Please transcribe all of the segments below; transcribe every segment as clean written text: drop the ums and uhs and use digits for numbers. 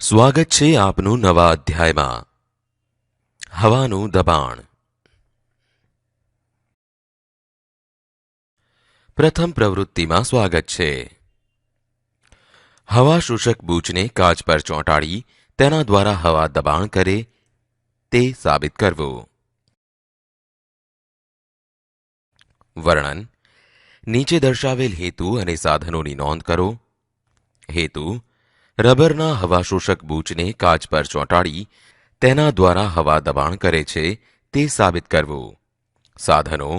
સ્વાગત છે આપનું નવા અધ્યાયમાં. હવાનું દબાણ. પ્રથમ પ્રવૃત્તિમાં સ્વાગત છે. હવા શોષક બૂચને કાચ પર ચોંટાડી તેના દ્વારા હવા દબાણ કરે તે સાબિત કરવું. વર્ણન. નીચે દર્શાવેલ હેતુ અને સાધનોની નોંધ કરો. હેતુ: રબરના હવા શોષક બૂચને કાચ પર ચોંટાડી તેના દ્વારા હવા દબાણ કરે છે તે સાબિત કરવું. સાધનો: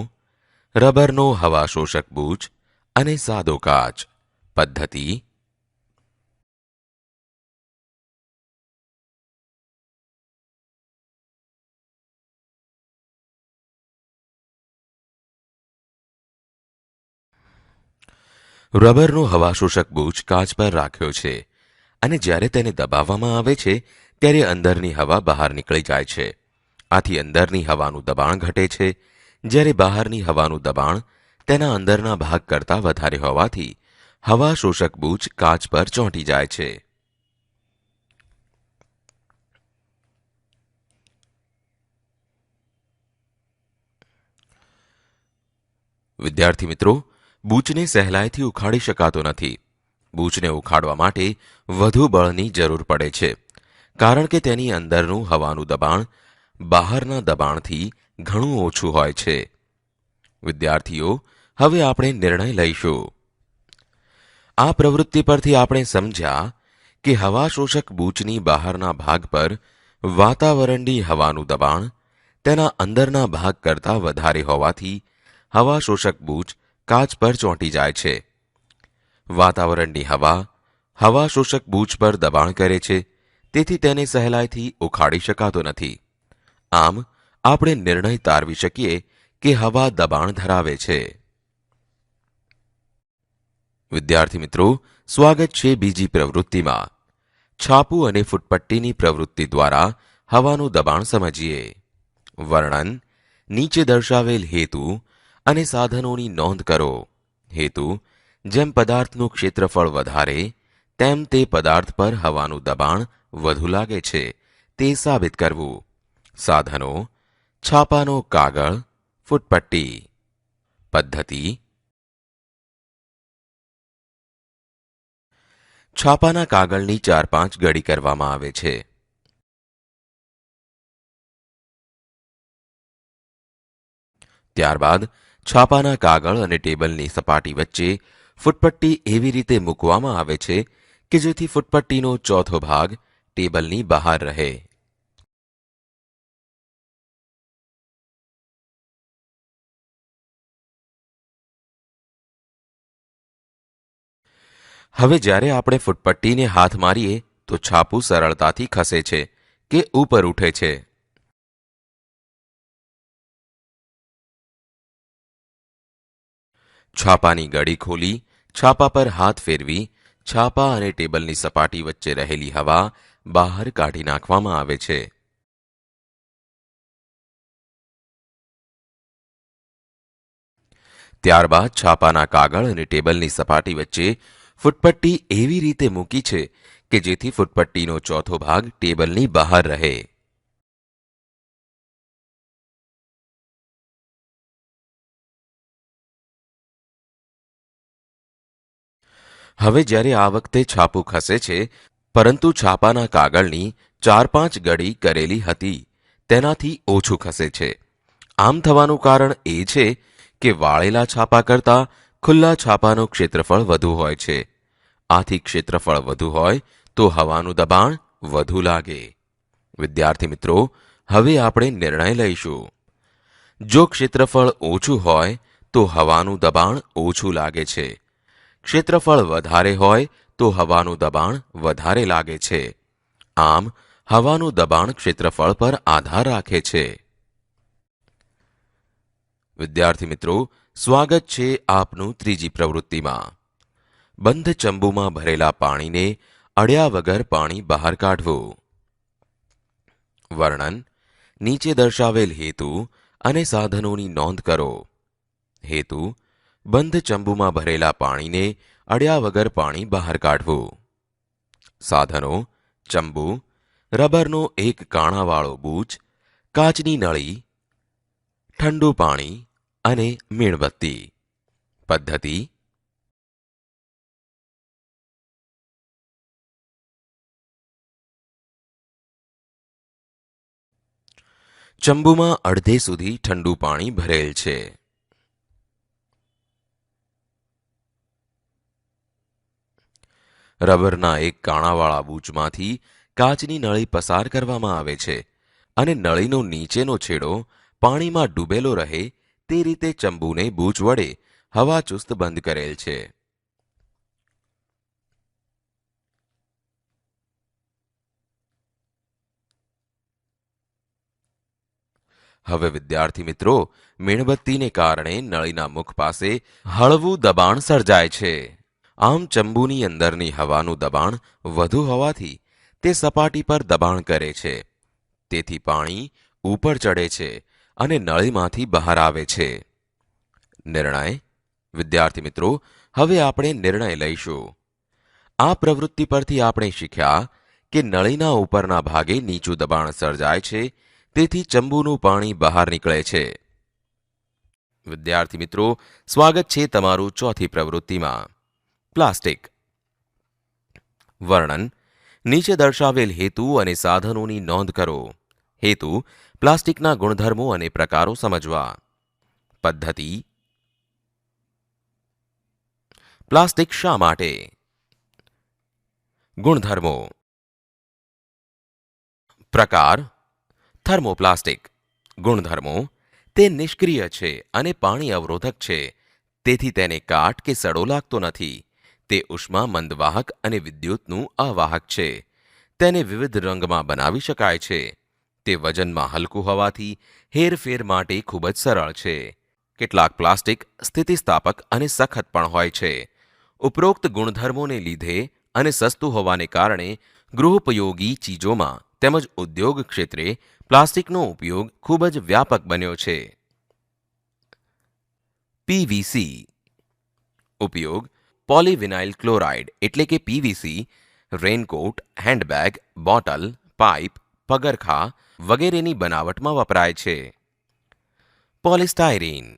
રબરનો હવા શોષક બૂચ અને સાદો કાચ. પદ્ધતિ: રબરનો હવા શોષક બૂચ કાચ પર રાખ્યો છે અને જ્યારે તેને દબાવવામાં આવે છે ત્યારે અંદરની હવા બહાર નીકળી જાય છે. આથી અંદરની હવાનું દબાણ ઘટે છે, જ્યારે બહારની હવાનું દબાણ તેના અંદરના ભાગ કરતાં વધારે હોવાથી હવા શોષક બૂચ કાચ પર ચોંટી જાય છે. વિદ્યાર્થી મિત્રો, બૂચને સહેલાઈથી ઉખાડી શકાતો નથી. બૂચને ઉખાડવા માટે વધુ બળની જરૂર પડે છે, કારણ કે તેની અંદરનું હવાનું દબાણ બહારના દબાણથી ઘણું ઓછું હોય છે. વિદ્યાર્થીઓ, હવે આપણે નિર્ણય લઈશું. આ પ્રવૃત્તિ પરથી આપણે સમજ્યા કે હવા શોષક બૂચની બહારના ભાગ પર વાતાવરણની હવાનું દબાણ તેના અંદરના ભાગ કરતાં વધારે હોવાથી હવા શોષક બૂચ કાચ પર ચોંટી જાય છે. વાતાવરણની હવા શોષક બૂચ પર દબાણ કરે છે, તેથી તેને સહેલાઈથી ઉખાડી શકાતો નથી. આમ આપણે નિર્ણય તારવી શકીએ કે હવા દબાણ ધરાવે છે. વિદ્યાર્થી મિત્રો, સ્વાગત છે બીજી પ્રવૃત્તિમાં. છાપુ અને ફૂટપટ્ટીની પ્રવૃત્તિ દ્વારા હવાનું દબાણ સમજીએ. વર્ણન. નીચે દર્શાવેલ હેતુ અને સાધનોની નોંધ કરો. હેતુ: જેમ પદાર્થનું ક્ષેત્રફળ વધારે તેમ તે પદાર્થ પર હવાનું દબાણ વધુ લાગે છે તે સાબિત કરવું. સાધનો: છાપાનો કાગળ, ફૂટપટ્ટી. પદ્ધતિ: છાપાના કાગળની 4-5 ગળી કરવામાં આવે છે. ત્યારબાદ છાપાના કાગળ અને ટેબલની સપાટી વચ્ચે ફૂટપટ્ટી એવી રીતે મૂકવામાં આવે છે કે જેથી ફૂટપટ્ટીનો ચોથો ભાગ ટેબલની બહાર રહે. હવે જ્યારે આપણે ફૂટપટ્ટીને હાથ મારીએ તો છાપું સરળતાથી ખસે છે કે ઉપર ઉઠે છે. છાપાની ગળી ખોલી છાપા પર હાથ ફેરવી છાપા અને ટેબલની સપાટી વચ્ચે રહેલી હવા બહાર કાઢી નાખવામાં આવે છે. ત્યારબાદ છાપાના કાગળ અને ટેબલની સપાટી વચ્ચે ફૂટપટ્ટી એવી રીતે મૂકી છે કે જેથી ફૂટપટ્ટીનો ચોથો ભાગ ટેબલની બહાર રહે. હવે જ્યારે આ વખતે છાપું ખસે છે, પરંતુ છાપાના કાગળની 4-5 ગળી કરેલી હતી તેનાથી ઓછું ખસે છે. આમ થવાનું કારણ એ છે કે વાળેલા છાપા કરતાં ખુલ્લા છાપાનું ક્ષેત્રફળ વધુ હોય છે. આથી ક્ષેત્રફળ વધુ હોય તો હવાનું દબાણ વધુ લાગે. વિદ્યાર્થી મિત્રો, હવે આપણે નિર્ણય લઈશું. જો ક્ષેત્રફળ ઓછું હોય તો હવાનું દબાણ ઓછું લાગે છે. ક્ષેત્રફળ વધારે હોય તો હવાનું દબાણ વધારે લાગે છે. આમ હવાનું દબાણ ક્ષેત્રફળ પર આધાર રાખે છે. વિદ્યાર્થી મિત્રો, સ્વાગત છે આપનું ત્રીજી પ્રવૃત્તિમાં. બંધ ચંબુમાં ભરેલા પાણીને અડ્યા વગર પાણી બહાર કાઢવું. વર્ણન. નીચે દર્શાવેલ હેતુ અને સાધનોની નોંધ કરો. હેતુ: બંધ ચંબુમાં ભરેલા પાણીને અડ્યા વગર પાણી બહાર કાઢવું. સાધનો: ચંબુ, રબરનો એક કાણાવાળો બૂચ, કાચની નળી, ઠંડુ પાણી અને મીણબત્તી. પદ્ધતિ: ચંબુમાં અડધે સુધી ઠંડુ પાણી ભરેલ છે. રબરના એક કાણાવાળા બૂચમાંથી કાચની નળી પસાર કરવામાં આવે છે અને નળીનો નીચેનો છેડો પાણીમાં ડૂબેલો રહે તે રીતે ચંબુને બૂચ વડે હવાચુસ્ત બંધ કરેલ છે. હવે વિદ્યાર્થી મિત્રો, મીણબત્તીને કારણે નળીના મુખ પાસે હળવું દબાણ સર્જાય છે. આમ ચંબુની અંદરની હવાનું દબાણ વધુ હોવાથી તે સપાટી પર દબાણ કરે છે. તેથી પાણી ઉપર ચડે છે અને નળીમાંથી બહાર આવે છે. નિર્ણય: વિદ્યાર્થી મિત્રો, હવે આપણે નિર્ણય લઈશું. આ પ્રવૃત્તિ પરથી આપણે શીખ્યા કે નળીના ઉપરના ભાગે નીચું દબાણ સર્જાય છે, તેથી ચંબુનું પાણી બહાર નીકળે છે. વિદ્યાર્થી મિત્રો, સ્વાગત છે તમારું ચોથી પ્રવૃત્તિમાં. પ્લાસ્ટિક. વર્ણન: નીચે દર્શાવેલ હેતુ અને સાધનોની નોંધ કરો. હેતુ: પ્લાસ્ટિકના ગુણધર્મો અને પ્રકારો સમજવા. પદ્ધતિ: પ્લાસ્ટિક શા માટે? ગુણધર્મો. પ્રકાર: થર્મોપ્લાસ્ટિક. ગુણધર્મો: તે નિષ્ક્રિય છે અને પાણી અવરોધક છે, તેથી તેને કાટ કે સડો લાગતો નથી. તે ઉષ્મા મંદવાહક અને વિદ્યુતનું અવાહક છે. તેને વિવિધ રંગમાં બનાવી શકાય છે. તે વજનમાં હલકું હોવાથી હેરફેર માટે ખૂબ જ સરળ છે. કેટલાક પ્લાસ્ટિક સ્થિતિસ્થાપક અને સખત પણ હોય છે. ઉપરોક્ત ગુણધર્મોને લીધે અને સસ્તું હોવાને કારણે ગૃહોપયોગી ચીજોમાં તેમજ ઉદ્યોગ ક્ષેત્રે પ્લાસ્ટિકનો ઉપયોગ ખૂબ જ વ્યાપક બન્યો છે. પીવીસી. ઉપયોગ: પોલીવિનાઇલ ક્લોરાઇડ એટલે કે PVC raincoat, handbag, bottle, pipe, પગરખા વગેરેની બનાવટમાં વપરાય છે. પોલિસ્ટાયરીન.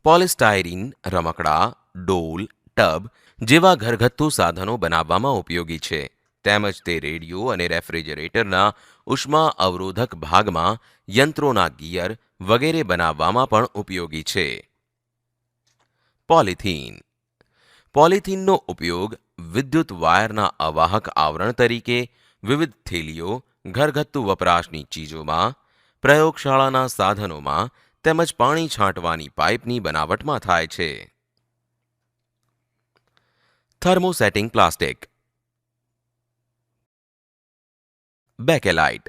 પોલિસ્ટાયરીન રમકડા, ડોલ, ટબ જેવા ઘરગથ્થુ સાધનો બનાવવામાં ઉપયોગી છે. તેમજ તે રેડિયો અને રેફ્રિજરેટરના ઉષ્મા અવરોધક ભાગમાં યંત્રોના ગિયર વગેરે બનાવવામાં પણ ઉપયોગી છે. પોલિથીન. પોલિથીનનો ઉપયોગ વિદ્યુત વાયરના અવાહક આવરણ તરીકે વિવિધ થેલીઓ, ઘરગથ્થુ વપરાશની ચીજોમાં, પ્રયોગશાળાના સાધનોમાં તેમજ પાણી છાંટવાની પાઇપની બનાવટમાં થાય છે. Thermosetting plastic. બેકેલાઇટ.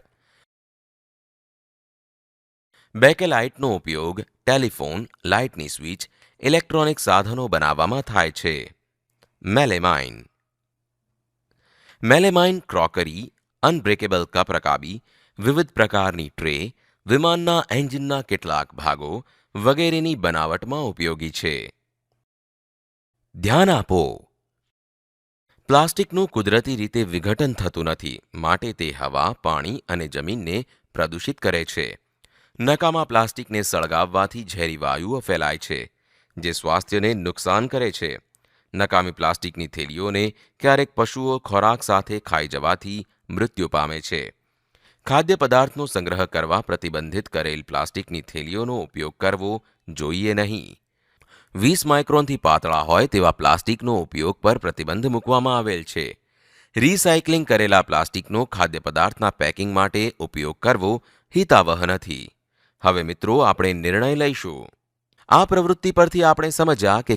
બેકેલાઇટનો ઉપયોગ ટેલિફોન, લાઇટની સ્વિચ, ઇલેક્ટ્રોનિક સાધનો બનાવવામાં થાય છે. Melamine. Melamine crockery, unbreakable cup રકાબી, વિવિધ પ્રકારની ટ્રે, વિમાનના એન્જિનના કેટલાક ભાગો વગેરેની બનાવટમાં ઉપયોગી છે. ધ્યાન આપો. પ્લાસ્ટિકનું કુદરતી રીતે વિઘટન થતું નથી, માટે તે હવા, પાણી અને જમીનને પ્રદૂષિત કરે છે. નકામા પ્લાસ્ટિકને સળગાવવાથી ઝેરી વાયુઓ ફેલાય છે, જે સ્વાસ્થ્યને નુકસાન કરે છે. નકામી પ્લાસ્ટિકની થેલીઓને ક્યારેક પશુઓ ખોરાક સાથે ખાઈ જવાથી મૃત્યુ પામે છે. ખાદ્ય પદાર્થનો સંગ્રહ કરવા પ્રતિબંધિત કરેલ પ્લાસ્ટિકની થેલીઓનો ઉપયોગ કરવો જોઈએ નહીં. 20 માઇક્રોનથી પાતળા હોય તેવા પ્લાસ્ટિકનો ઉપયોગ પર પ્રતિબંધ મૂકવામાં આવેલ છે. રિસાયકલિંગ કરેલા પ્લાસ્ટિકનો ખાદ્ય પદાર્થના પેકિંગ માટે ઉપયોગ કરવો હિતાવહ નથી. હવે મિત્રો, આપણે નિર્ણય લઈશું. આ પ્રવૃત્તિ પરથી આપણે સમજ્યા કે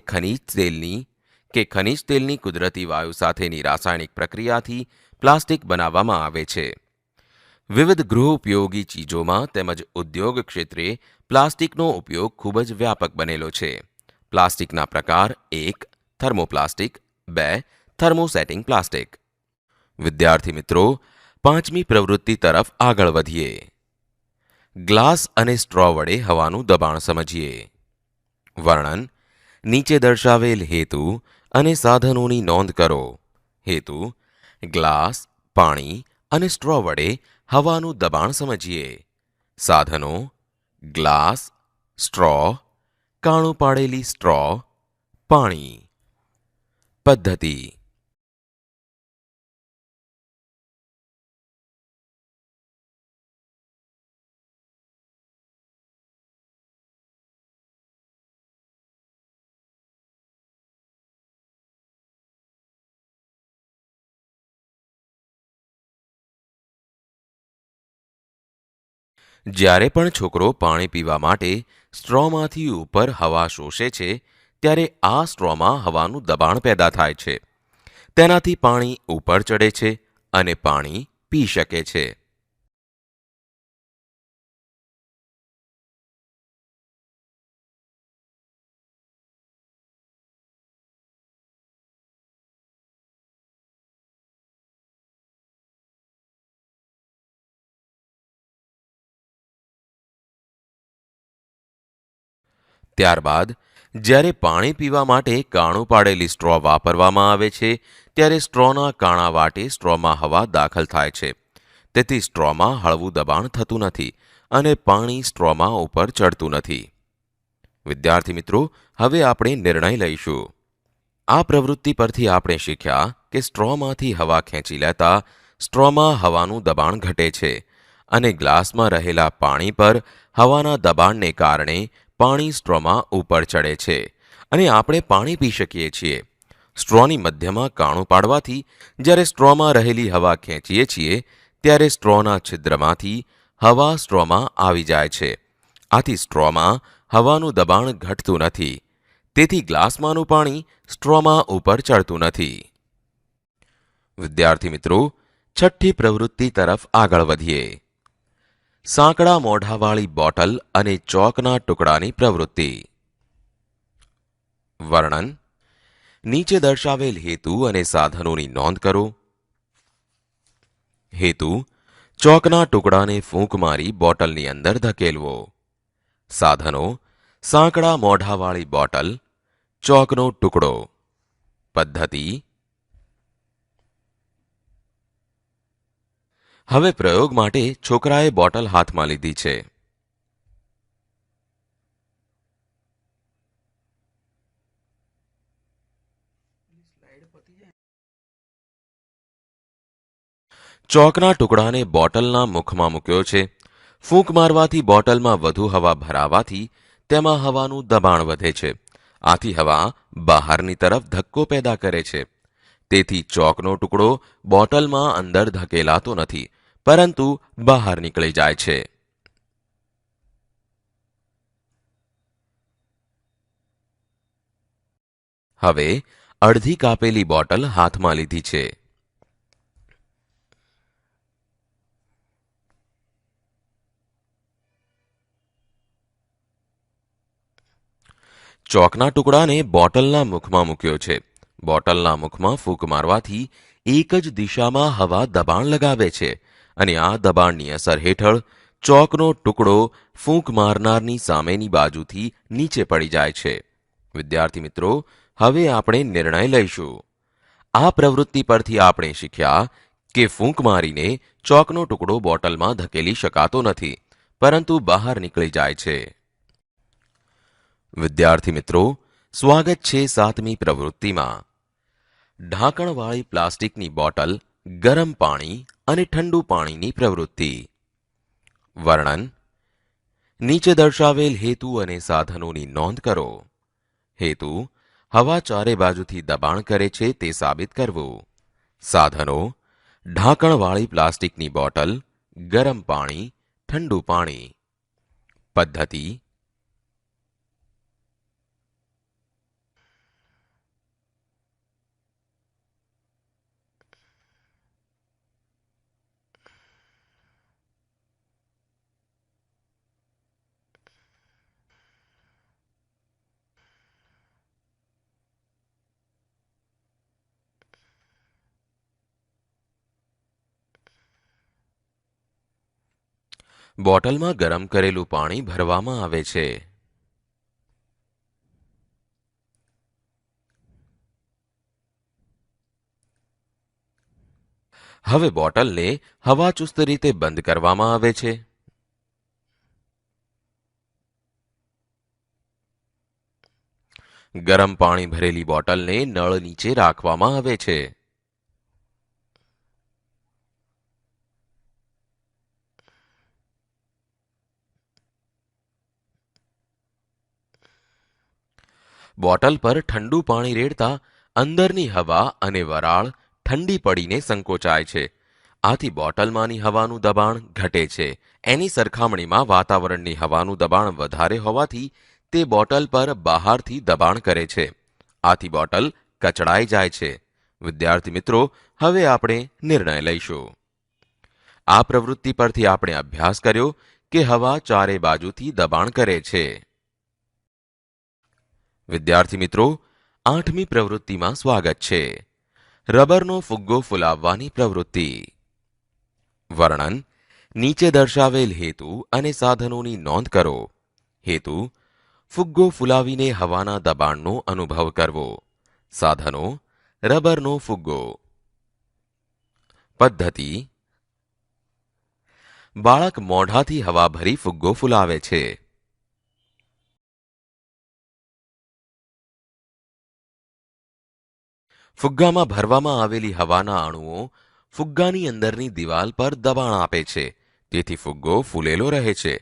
ખનિજ તેલની કુદરતી વાયુ સાથેની રાસાયણિક પ્રક્રિયાથી પ્લાસ્ટિક બનાવવામાં આવે છે. વિવિધ ગૃહોપયોગી ચીજોમાં તેમજ ઉદ્યોગ ક્ષેત્રે પ્લાસ્ટિકનો ઉપયોગ ખૂબ જ વ્યાપક બનેલો છે. પ્લાસ્ટિકના પ્રકાર: 1. થર્મોપ્લાસ્ટિક. 2. Thermosetting plastic. વિદ્યાર્થી મિત્રો, પાંચમી પ્રવૃત્તિ તરફ આગળ વધીએ. ગ્લાસ અને સ્ટ્રો વડે હવાનું દબાણ સમજીએ. વર્ણન: નીચે દર્શાવેલ હેતુ અને સાધનોની નોંધ કરો. હેતુ: ગ્લાસ, પાણી અને સ્ટ્રો વડે હવાનું દબાણ સમજીએ. સાધનો: ગ્લાસ, સ્ટ્રો, કાણું પાડેલી સ્ટ્રો, પાણી. પદ્ધતિ: જ્યારે પણ છોકરો પાણી પીવા માટે સ્ટ્રોમાંથી ઉપર હવા શોષે છે, ત્યારે આ સ્ટ્રોમાં હવાનું દબાણ પેદા થાય છે. તેનાથી પાણી ઉપર ચડે છે અને પાણી પી શકે છે. ત્યારબાદ જ્યારે પાણી પીવા માટે કાણું પાડેલી સ્ટ્રો વાપરવામાં આવે છે, ત્યારે સ્ટ્રોના કાણા વાટે સ્ટ્રોમાં હવા દાખલ થાય છે. તેથી સ્ટ્રોમાં હળવું દબાણ થતું નથી અને પાણી સ્ટ્રોમાં ઉપર ચડતું નથી. વિદ્યાર્થી મિત્રો, હવે આપણે નિર્ણય લઈશું. આ પ્રવૃત્તિ પરથી આપણે શીખ્યા કે સ્ટ્રોમાંથી હવા ખેંચી લેતા સ્ટ્રોમાં હવાનું દબાણ ઘટે છે અને ગ્લાસમાં રહેલા પાણી પર હવાના દબાણને કારણે પાણી સ્ટ્રોમાં ઉપર ચડે છે અને આપણે પાણી પી શકીએ છીએ. સ્ટ્રોની મધ્યમાં કાણું પાડવાથી જ્યારે સ્ટ્રોમાં રહેલી હવા ખેંચીએ છીએ, ત્યારે સ્ટ્રોના છિદ્રમાંથી હવા સ્ટ્રોમાં આવી જાય છે. આથી સ્ટ્રોમાં હવાનું દબાણ ઘટતું નથી. તેથી ગ્લાસમાંનું પાણી સ્ટ્રોમાં ઉપર ચડતું નથી. વિદ્યાર્થી મિત્રો, છઠ્ઠી પ્રવૃત્તિ તરફ આગળ વધીએ. સાંકડા મોઢાવાળી બોટલ અને ચોકના ટુકડાની પ્રવૃત્તિ. વર્ણન: નીચે દર્શાવેલ હેતુ અને સાધનોની નોંધ કરો. હેતુ: ચોકના ટુકડાને ફૂંક મારી બોટલની અંદર ધકેલવો. સાધનો: સાંકડા મોઢાવાળી બોટલ, ચોકનો ટુકડો. પદ્ધતિ: હવે પ્રયોગ માટે છોકરાએ બોટલ હાથમાં લીધી છે. ચોકના ટુકડાને બોટલના મુખમાં મૂક્યો છે. ફૂંક મારવાથી બોટલમાં વધુ હવા ભરાવાથી તેમાં હવાનું દબાણ વધે છે. આથી હવા બહારની તરફ ધક્કો પેદા કરે છે. તેથી ચોકનો ટુકડો બોટલમાં અંદર ધકેલાતો નથી, પરંતુ બહાર નીકળી જાય છે. હવે અડધી કાપેલી બોટલ હાથમાં લીધી છે. ચોકના ટુકડાને બોટલના મુખમાં મૂક્યો છે. બોટલના મુખમાં ફૂંક મારવાથી એક જ દિશામાં હવા દબાણ લગાવે છે અને આ દબાણની અસર હેઠળ ચોકનો ટુકડો ફૂંક મારનારની સામેની બાજુથી નીચે પડી જાય છે. વિદ્યાર્થી મિત્રો, હવે આપણે નિર્ણય લઈશું. આ પ્રવૃત્તિ પરથી આપણે શીખ્યા કે ફૂંક મારીને ચોકનો ટુકડો બોટલમાં ધકેલી શકાતો નથી, પરંતુ બહાર નીકળી જાય છે. વિદ્યાર્થી મિત્રો, સ્વાગત છે સાતમી પ્રવૃત્તિમાં. ઢાંકણવાળી પ્લાસ્ટિકની બોટલ, ગરમ પાણી અને ઠંડુ પાણીની પ્રવૃત્તિ. વર્ણન: નીચે દર્શાવેલ હેતુ અને સાધનોની નોંધ કરો. હેતુ: હવા ચારે બાજુથી દબાણ કરે છે તે સાબિત કરવું. સાધનો: ઢાંકણવાળી પ્લાસ્ટિકની બોટલ, ગરમ પાણી, ઠંડુ પાણી. પદ્ધતિ: બોટલમાં ગરમ કરેલું પાણી ભરવામાં આવે છે. હવે બોટલને હવાચુસ્ત રીતે બંધ કરવામાં આવે છે. ગરમ પાણી ભરેલી બોટલને નળ નીચે રાખવામાં આવે છે. બોટલ પર ઠંડુ પાણી રેડતા અંદરની હવા અને વરાળ ઠંડી પડીને સંકોચાય છે. આથી બોટલમાંની હવાનું દબાણ ઘટે છે. એની સરખામણીમાં વાતાવરણની હવાનું દબાણ વધારે હોવાથી તે બોટલ પર બહારથી દબાણ કરે છે. આથી બોટલ કચડાઈ જાય છે. વિદ્યાર્થી મિત્રો, હવે આપણે નિર્ણય લઈશું. આ પ્રવૃત્તિ પરથી આપણે અભ્યાસ કર્યો કે હવા ચારે બાજુથી દબાણ કરે છે. વિદ્યાર્થી મિત્રો, 8મી પ્રવૃત્તિમાં સ્વાગત છે. રબરનો ફુગ્ગો ફુલાવવાની પ્રવૃત્તિ. વર્ણન: નીચે દર્શાવેલ હેતુ અને સાધનોની નોંધ કરો. હેતુ: ફુગ્ગો ફુલાવીને હવાના દબાણનો અનુભવ કરવો. સાધનો: રબરનો ફુગ્ગો. પદ્ધતિ: બાળક મોઢાથી હવા ભરી ફુગ્ગો ફુલાવે છે. ફુગ્ગામાં ભરવામાં આવેલી હવાના અણુઓ ફુગ્ગાની અંદરની દિવાલ પર દબાણ આપે છે. તેથી ફુગ્ગો ફૂલેલો રહે છે.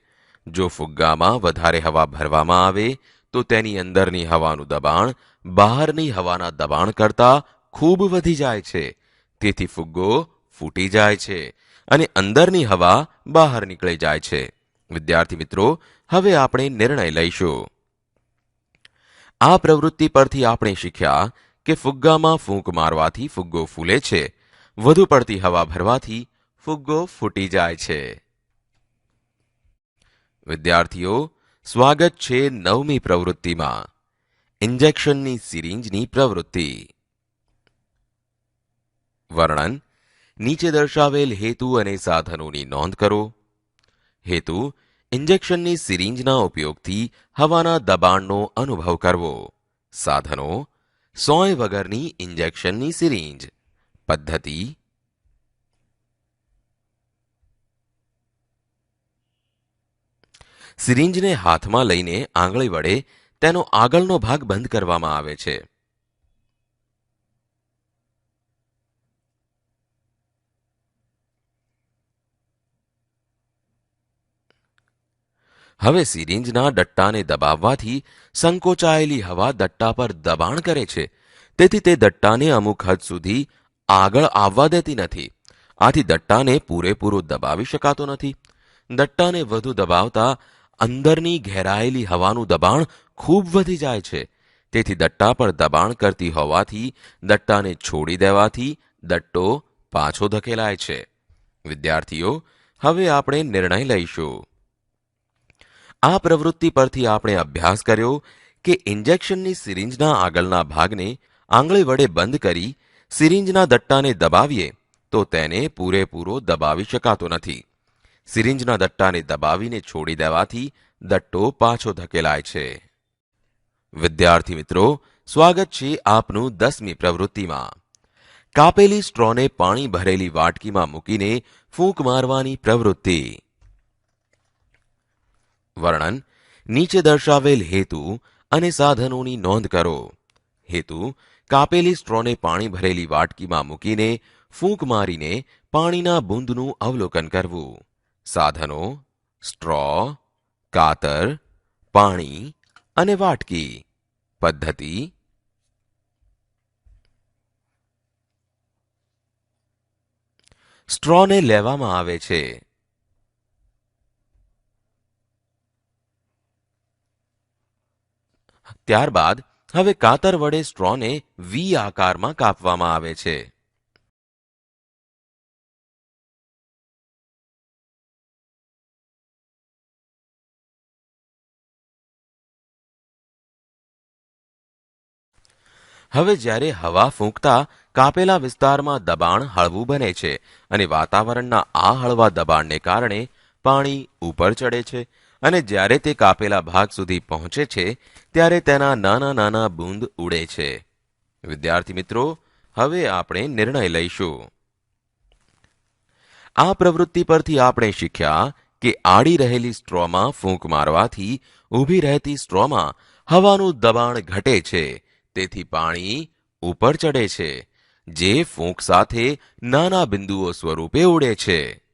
જો ફુગ્ગામાં વધારે હવા ભરવામાં આવે તો તેની અંદરની હવાનું દબાણ બહારની હવાના દબાણ કરતાં ખૂબ વધી જાય છે. તેથી ફુગ્ગો ફૂટી જાય છે અને અંદરની હવા બહાર નીકળી જાય છે. વિદ્યાર્થી મિત્રો, હવે આપણે નિર્ણય લઈશું. આ પ્રવૃત્તિ પરથી આપણે શીખ્યા કે ફુગ્ગામાં ફૂંક મારવાથી ફુગ્ગો ફૂલે છે. વધુ પડતી હવા ભરવાથી ફુગ્ગો ફૂટી જાય છે. વિદ્યાર્થીઓ, સ્વાગત છે 9મી પ્રવૃત્તિમાં. ઇન્જેક્શનની સિરિંજની પ્રવૃત્તિ. વર્ણન: નીચે દર્શાવેલ હેતુ અને સાધનોની નોંધ કરો. હેતુ: ઇન્જેક્શનની સિરિંજના ઉપયોગથી હવાના દબાણનો અનુભવ કરવો. સાધનો: સોય વગરની ઇન્જેક્શનની સિરિંજ. પદ્ધતિ: સિરિંજને હાથમાં લઈને આંગળી વડે તેનો આગળનો ભાગ બંધ કરવામાં આવે છે. હવે સિરિંજના દટ્ટાને દબાવવાથી સંકોચાયેલી હવા દટ્ટા પર દબાણ કરે છે. તેથી તે દટ્ટાને અમુક હદ સુધી આગળ આવવા દેતી નથી. આથી દટ્ટાને પૂરેપૂરો દબાવી શકાતો નથી. દટ્ટાને વધુ દબાવતા અંદરની ઘેરાયેલી હવાનું દબાણ ખૂબ વધી જાય છે. તેથી દટ્ટા પર દબાણ કરતી હોવાથી દટ્ટાને છોડી દેવાથી દટ્ટો પાછો ધકેલાય છે. વિદ્યાર્થીઓ, હવે આપણે નિર્ણય લઈશું. આ પ્રવૃત્તિ પરથી આપણે અભ્યાસ કર્યો કે ઇન્જેક્શનની સિરિંજના આગળના ભાગને આંગળી વડે બંધ કરી સિરિંજના દટ્ટાને દબાવીએ તો તેને પૂરેપૂરો દબાવી શકાતો નથી. સિરિંજના દટ્ટાને દબાવીને છોડી દેવાથી દટ્ટો પાછો ધકેલાય છે. વિદ્યાર્થી મિત્રો, સ્વાગત છે આપનું 10મી પ્રવૃત્તિમાં. કાપેલી સ્ટ્રોને પાણી ભરેલી વાટકીમાં મૂકીને ફૂંક મારવાની પ્રવૃત્તિ. વર્ણન: નીચે દર્શાવેલ હેતુ અને સાધનોની નોંધ કરો. હેતુ: કાપેલી સ્ટ્રોને પાણી ભરેલી વાટકીમાં મૂકીને ફૂંક મારીને પાણીના બૂંદનું અવલોકન કરવું. સાધનો: સ્ટ્રો, કાતર, પાણી અને વાટકી. પદ્ધતિ: સ્ટ્રોને લેવામાં આવે છે. ત્યારબાદ હવે કાતર વડે સ્ટ્રોને વી આકારમાં કાપવામાં આવે છે. હવે જ્યારે હવા ફૂંકતા કાપેલા વિસ્તારમાં દબાણ હળવું બને છે અને વાતાવરણના આ હળવા દબાણને કારણે પાણી ઉપર ચડે છે અને જ્યારે તે કાપેલા ભાગ સુધી પહોંચે છે ત્યારે તેના નાના નાના બૂંદ ઉડે છે. વિદ્યાર્થી મિત્રો, હવે આપણે નિર્ણય લઈશું. આ પ્રવૃત્તિ પરથી આપણે શીખ્યા કે આડી રહેલી સ્ટ્રોમાં ફૂંક મારવાથી ઊભી રહેતી સ્ટ્રોમાં હવાનું દબાણ ઘટે છે, તેથી પાણી ઉપર ચડે છે, જે ફૂંક સાથે નાના બિંદુઓ સ્વરૂપે ઉડે છે.